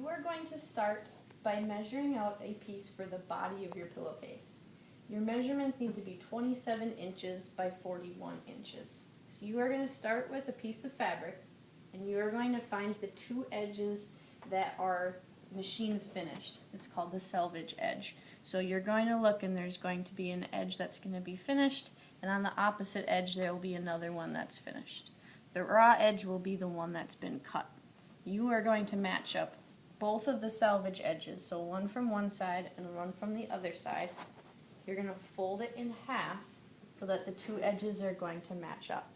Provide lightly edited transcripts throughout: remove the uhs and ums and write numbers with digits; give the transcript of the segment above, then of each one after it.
You are going to start by measuring out a piece for the body of your pillowcase. Your measurements need to be 27 inches by 41 inches. So you are going to start with a piece of fabric, and you are going to find the two edges that are machine finished. It's called the selvage edge. So you're going to look, and there's going to be an edge that's going to be finished, and on the opposite edge there will be another one that's finished. The raw edge will be the one that's been cut. You are going to match up both of the selvage edges, so one from one side and one from the other side. You're going to fold it in half so that the two edges are going to match up.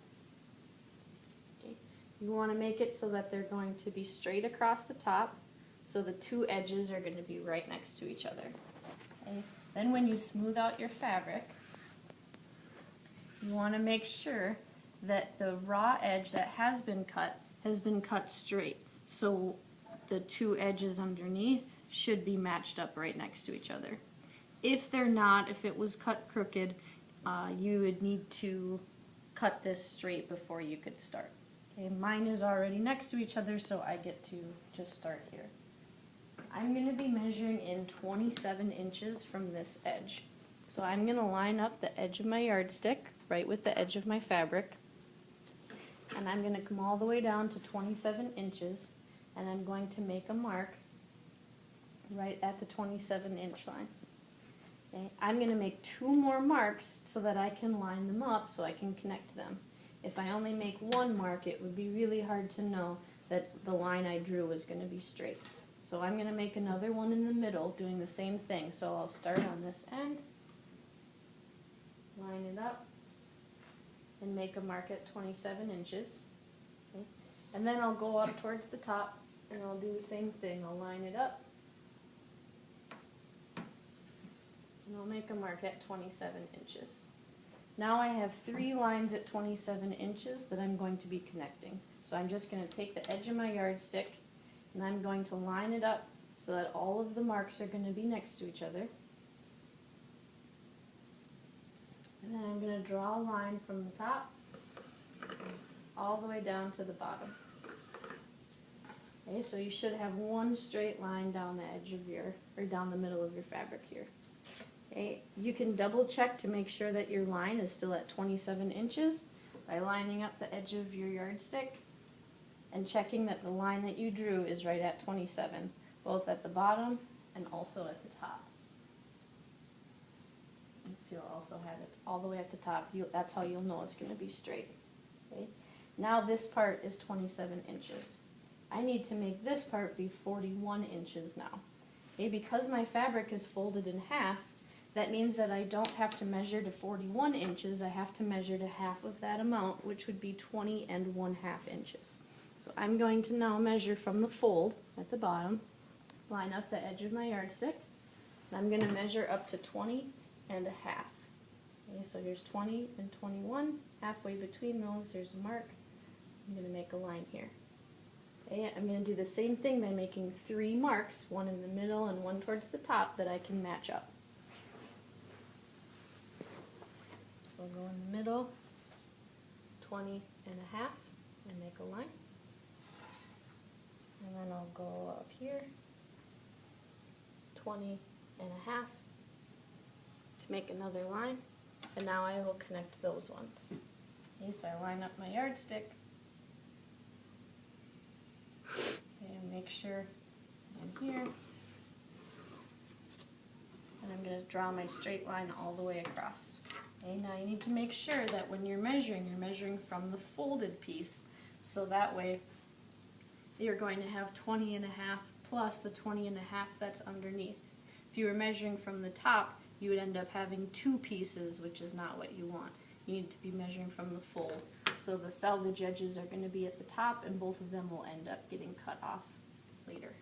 Okay. You want to make it so that they're going to be straight across the top, so the two edges are going to be right next to each other. Okay. Then when you smooth out your fabric, you want to make sure that the raw edge that has been cut straight. So the two edges underneath should be matched up right next to each other. If they're not, if it was cut crooked, you would need to cut this straight before you could start. Okay, mine is already next to each other, so I get to just start here. I'm going to be measuring in 27 inches from this edge. So I'm going to line up the edge of my yardstick right with the edge of my fabric, and I'm going to come all the way down to 27 inches, and I'm going to make a mark right at the 27-inch line. Okay. I'm going to make two more marks so that I can line them up so I can connect them. If I only make one mark, it would be really hard to know that the line I drew was going to be straight. So I'm going to make another one in the middle doing the same thing. So I'll start on this end, line it up, and make a mark at 27 inches. Okay. And then I'll go up towards the top and I'll do the same thing. I'll line it up and I'll make a mark at 27 inches. Now I have three lines at 27 inches that I'm going to be connecting. So I'm just going to take the edge of my yardstick and I'm going to line it up so that all of the marks are going to be next to each other. And then I'm going to draw a line from the top all the way down to the bottom. Okay, so you should have one straight line down the edge of your, or down the middle of your fabric here. Okay, you can double check to make sure that your line is still at 27 inches by lining up the edge of your yardstick and checking that the line that you drew is right at 27, both at the bottom and also at the top. So you'll also have it all the way at the top. That's how you'll know it's going to be straight. Okay? Now this part is 27 inches. I need to make this part be 41 inches now. Okay? Because my fabric is folded in half, that means that I don't have to measure to 41 inches. I have to measure to half of that amount, which would be 20 1/2 inches. So I'm going to now measure from the fold at the bottom, line up the edge of my yardstick, and I'm going to measure up to 20 1/2. Okay, so here's 20 and 21. Halfway between those, there's a mark. I'm going to make a line here. Okay, I'm going to do the same thing by making three marks, one in the middle and one towards the top that I can match up. So I'll go in the middle, 20 1/2, and make a line. And then I'll go up here, 20 1/2, to make another line. And now I will connect those ones. Okay, so I line up my yardstick. Okay, and make sure I'm here. And I'm going to draw my straight line all the way across. Okay, now you need to make sure that when you're measuring from the folded piece, so that way you're going to have 20 1/2 plus the 20 1/2 that's underneath. If you were measuring from the top, you would end up having two pieces, which is not what you want. You need to be measuring from the fold. So the selvage edges are going to be at the top, and both of them will end up getting cut off later.